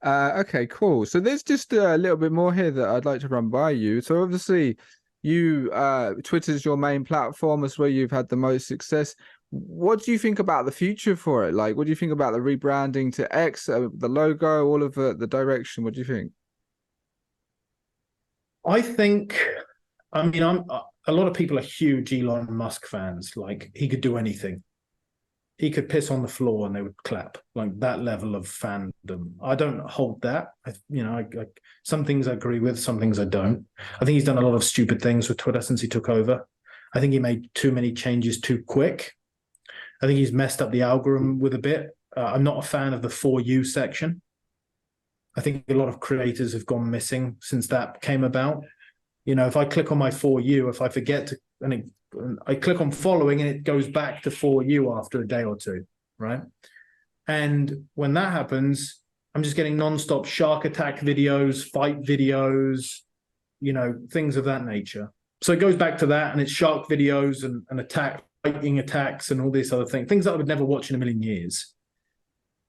Okay, cool. So there's just a little bit more here that I'd like to run by you. So obviously Twitter's your main platform. It's where you've had the most success. What do you think about the future for it? Like, what do you think about the rebranding to X, the logo, all of the direction? What do you think? I think, a lot of people are huge Elon Musk fans. Like, he could do anything. He could piss on the floor and they would clap, like that level of fandom. I don't hold that. Some things I agree with, some things I don't. I think he's done a lot of stupid things with Twitter since he took over. I think he made too many changes too quick. I think he's messed up the algorithm with a bit. I'm not a fan of the For You section. I think a lot of creators have gone missing since that came about. If I click on my For You, if I forget to, I click on following and it goes back to For You after a day or two, right? And when that happens, I'm just getting nonstop shark attack videos, fight videos, things of that nature. So it goes back to that, and it's shark videos and fighting attacks and all these other things that I would never watch in a million years.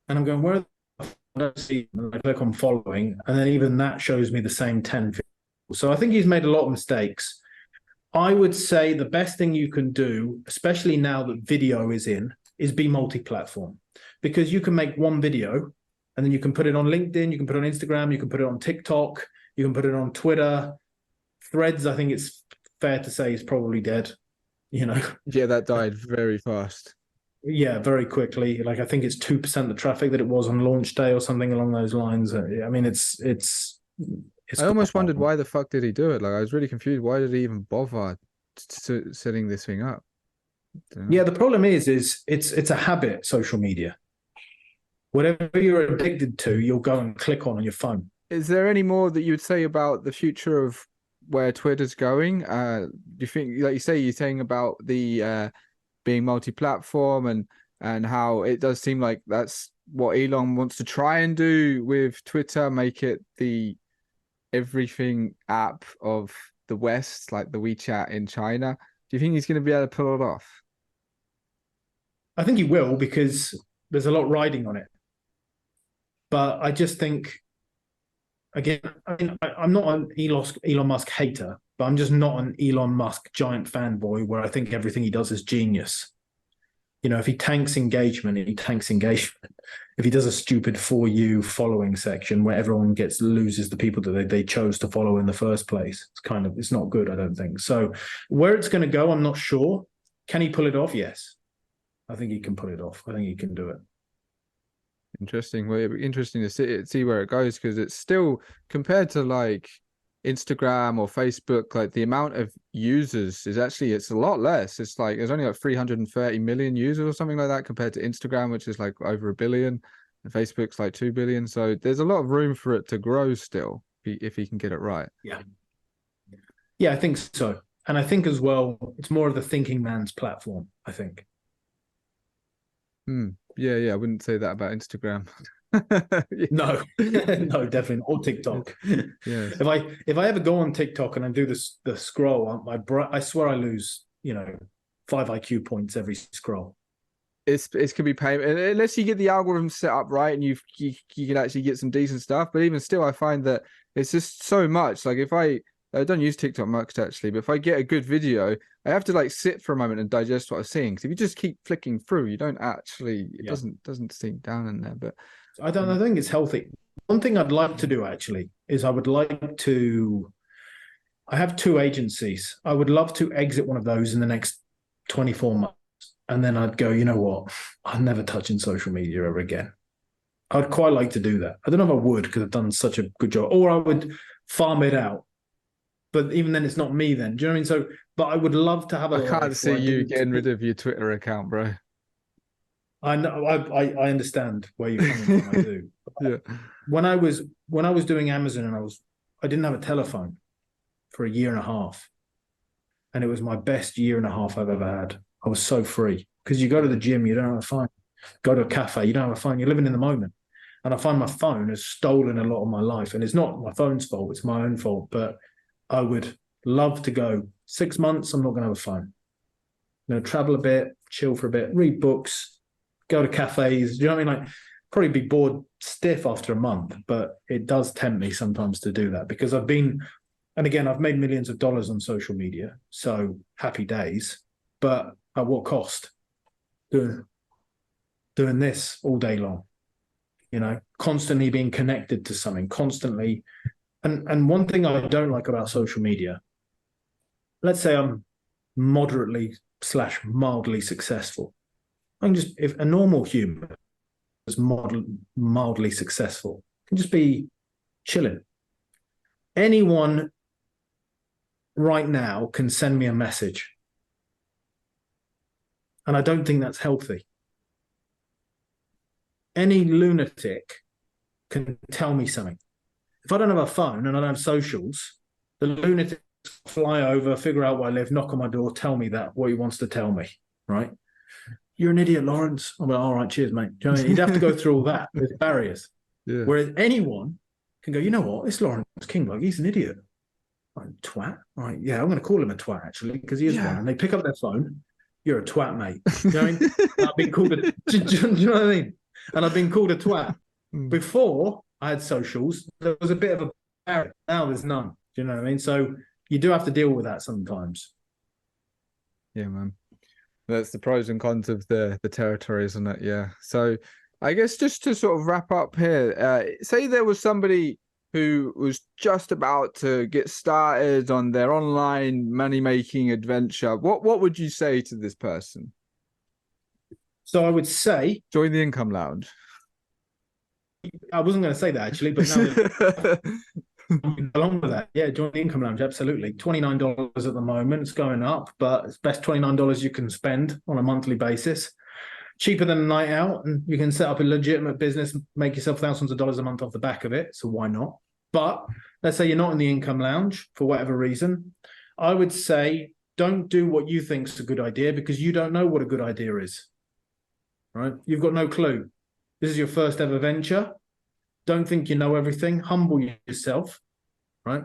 And I'm going, where I don't see them. I click on following, and then even that shows me the same 10 videos. So I think he's made a lot of mistakes. I would say the best thing you can do, especially now that video is in, is be multi-platform, because you can make one video and then you can put it on LinkedIn, you can put it on Instagram, you can put it on TikTok, you can put it on Twitter. Threads, I think it's fair to say, is probably dead. Yeah, that died very fast. Yeah, very quickly. Like, I think it's 2% the traffic that it was on launch day or something along those lines. I almost wondered why the fuck did he do it? Like, I was really confused. Why did he even bother setting this thing up? Yeah, the problem is it's a habit, social media. Whatever you're addicted to, you'll go and click on your phone. Is there any more that you would say about the future of where Twitter's going? Do you think, like you say, you're saying about the being multi-platform and how it does seem like that's what Elon wants to try and do with Twitter, make it the everything app of the West, like the WeChat in China. Do you think he's going to be able to pull it off? I think he will, because there's a lot riding on it. But I just think, again, I'm not an Elon Musk hater, but I'm just not an Elon Musk giant fanboy where I think everything he does is genius. You know, if he tanks engagement, he tanks engagement. If he does a stupid For You following section where everyone loses the people that they chose to follow in the first place, it's not good, I don't think. So where it's going to go, I'm not sure. Can he pull it off? Yes. I think he can pull it off. I think he can do it. Interesting. Well, it'd be interesting to see where it goes, because it's still, compared to like Instagram or Facebook, like the amount of users it's a lot less. It's like there's only like 330 million users or something like that, compared to Instagram, which is like over 1 billion, and Facebook's like 2 billion. So there's a lot of room for it to grow still, if he can get it right. Yeah, I think so. And I think as well, it's more of the thinking man's platform, I think. Yeah, I wouldn't say that about Instagram. No, no, definitely not. Or TikTok. Yes. If I ever go on TikTok and I do the scroll, I swear I lose 5 IQ points every scroll. It can be painful unless you get the algorithm set up right, and you can actually get some decent stuff. But even still, I find that it's just so much. Like if I don't use TikTok much actually, but if I get a good video, I have to like sit for a moment and digest what I'm seeing. Because if you just keep flicking through, you don't actually, it doesn't sink down in there. But I think it's healthy. One thing I'd like to do actually is I have 2 agencies. I would love to exit one of those in the next 24 months. And then I'd go, you know what? I'm never touching social media ever again. I'd quite like to do that. I don't know if I would, because I've done such a good job. Or I would farm it out. But even then, it's not me then. Do you know what I mean? So, but I would love to have I can't see you getting rid of your Twitter account, bro. I know. I understand where you're coming from. I do. Yeah. When I was doing Amazon, and I didn't have a telephone for 1.5 years, and it was my best 1.5 years I've ever had. I was so free, because you go to the gym, you don't have a phone. Go to a cafe, you don't have a phone. You're living in the moment. And I find my phone has stolen a lot of my life, and it's not my phone's fault; it's my own fault. But I would love to go 6 months. I'm not going to have a phone. Travel a bit, chill for a bit, read books, go to cafes. Do you know what I mean? Like, probably be bored stiff after a month, but it does tempt me sometimes to do that, because I've made millions of dollars on social media. So happy days, but at what cost? Doing this all day long, constantly being connected to something, constantly. And one thing I don't like about social media, let's say I'm moderately/mildly successful. If a normal human is mildly successful, can just be chilling. Anyone right now can send me a message. And I don't think that's healthy. Any lunatic can tell me something. If I don't have a phone and I don't have socials, the lunatic fly over, figure out where I live, knock on my door, tell me what he wants to tell me, right? You're an idiot, Lawrence. I'm like, all right, cheers, mate. Do you know what I mean? You'd have to go through all that. There's barriers. Yeah. Whereas anyone can go, you know what? It's Lawrence King. Like, he's an idiot. Like, twat. All right, yeah, I'm going to call him a twat, actually, because he is one. And they pick up their phone. You're a twat, mate. You know what I mean? I've been called do you know what I mean? And I've been called a twat. Before I had socials, there was a bit of a barrier. Now there's none. Do you know what I mean? So you do have to deal with that sometimes. Yeah, man. That's the pros and cons of the territory, isn't it? Yeah. So I guess just to sort of wrap up here, say there was somebody who was just about to get started on their online money-making adventure. What would you say to this person? So I would say join the Income Lounge. I wasn't going to say that actually, but now along with that, yeah, join the Income Lounge, absolutely. $29 at the moment, it's going up, but it's best $29 you can spend on a monthly basis. Cheaper than a night out, and you can set up a legitimate business, make yourself thousands of dollars a month off the back of it, so why not? But let's say you're not in the Income Lounge for whatever reason. I would say don't do what you think is a good idea, because you don't know what a good idea is, right? You've got no clue. This is your first ever venture. Don't think you know everything. Humble yourself, right?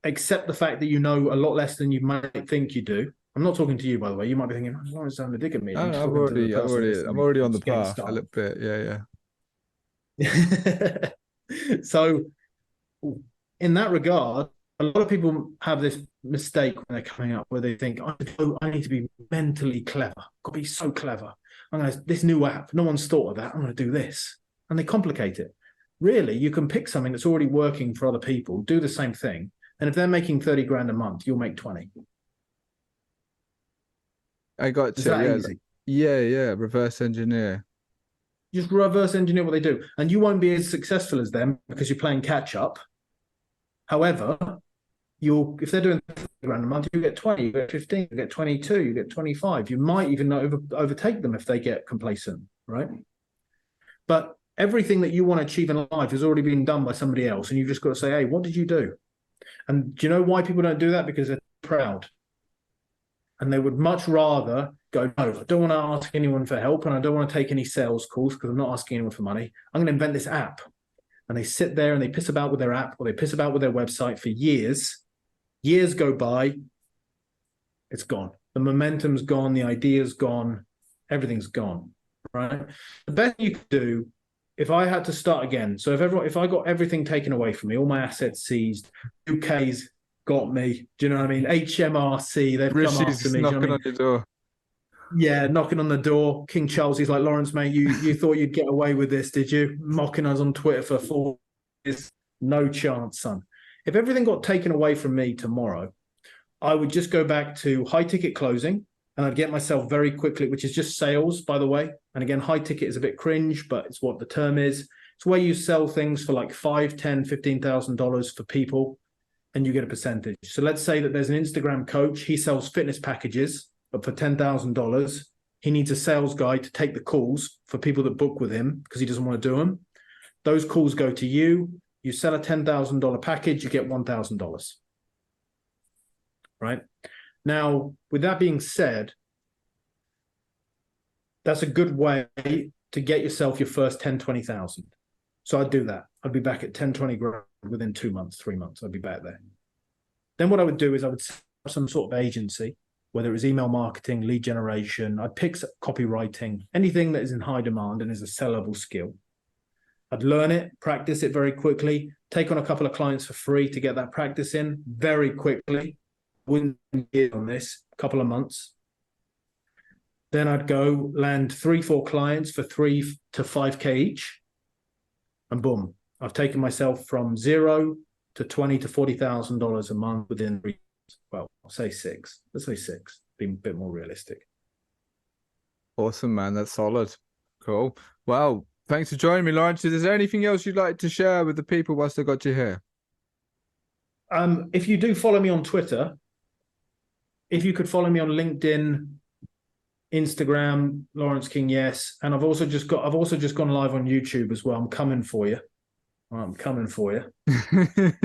Accept the fact that you know a lot less than you might think you do, I'm not talking to you, by the way. You might be thinking, "Oh, Lawrence down the dig at me." No, I'm just I'm talking to the person I'm listening. already on the Just getting path a little bit. Yeah, started. So, in that regard, a lot of people have this mistake when they're coming up where they think, I need to be mentally clever. I've got to be so clever. This new app, no one's thought of that. I'm going to do this. And they complicate it. Really, you can pick something that's already working for other people, do the same thing. And if they're making 30 grand a month, you'll make 20. I got It's you. that Yeah, easy. yeah. Reverse engineer. Just reverse engineer what they do. And you won't be as successful as them because you're playing catch up. However, if they're doing 30 grand a month, you get 20, you get 15, you get 22, you get 25. You might even overtake them if they get complacent, right? But everything that you want to achieve in life has already been done by somebody else. And you've just got to say, hey, what did you do? And do you know why people don't do that? Because they're proud. And they would much rather go, no, I don't want to ask anyone for help and I don't want to take any sales calls because I'm not asking anyone for money. I'm going to invent this app. And they sit there and they piss about with their app or they piss about with their website for years. Years go by, it's gone. The momentum's gone, the idea's gone, everything's gone, right? The best you could do, if I had to start again, so if I got everything taken away from me, all my assets seized, UK's got me, do you know what I mean? HMRC, they've come after me. Knocking on your door. Yeah, knocking on the door. King Charles, he's like, Lawrence, mate, you thought you'd get away with this, did you? Mocking us on Twitter for 4 years. No chance, son. If everything got taken away from me tomorrow, I would just go back to high ticket closing and I'd get myself very quickly, which is just sales, by the way. And again, high ticket is a bit cringe, but it's what the term is. It's where you sell things for like $5,000, $10,000, $15,000 for people and you get a percentage. So let's say that there's an Instagram coach, he sells fitness packages, but for $10,000, he needs a sales guy to take the calls for people that book with him because he doesn't want to do them. Those calls go to you. You sell a $10,000 package, you get $1,000. Right? Now, with that being said, that's a good way to get yourself your first 10, 20,000. So I'd do that. I'd be back at 10, 20 grand within 2 months, 3 months. I'd be back there. Then what I would do is I would set up some sort of agency, whether it was email marketing, lead generation. I'd pick copywriting, anything that is in high demand and is a sellable skill. I'd learn it, practice it very quickly, take on a couple of clients for free to get that practice in very quickly. Wouldn't get on this, a couple of months. Then I'd go land 3-4 clients for 3 to 5K each. And boom, I've taken myself from $0 to $20,000 to $40,000 a month within 3 years. Well, I'll say 6. Let's say 6, being a bit more realistic. Awesome, man. That's solid. Cool. Well, thanks for joining me, Lawrence. Is there anything else you'd like to share with the people whilst I got you here? If you do follow me on Twitter, if you could follow me on LinkedIn, Instagram, Lawrence King, yes. And I've also just gone live on YouTube as well. I'm coming for you.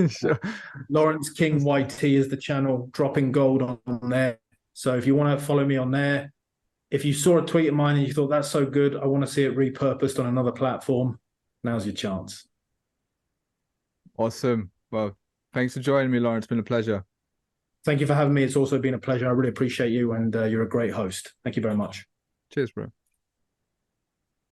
Sure. Lawrence King YT is the channel, dropping gold on there. So if you want to follow me on there, if you saw a tweet of mine and you thought that's so good, I want to see it repurposed on another platform, now's your chance. Awesome. Well, thanks for joining me, Lawrence. It's been a pleasure. Thank you for having me. It's also been a pleasure. I really appreciate you and you're a great host. Thank you very much. Cheers, bro.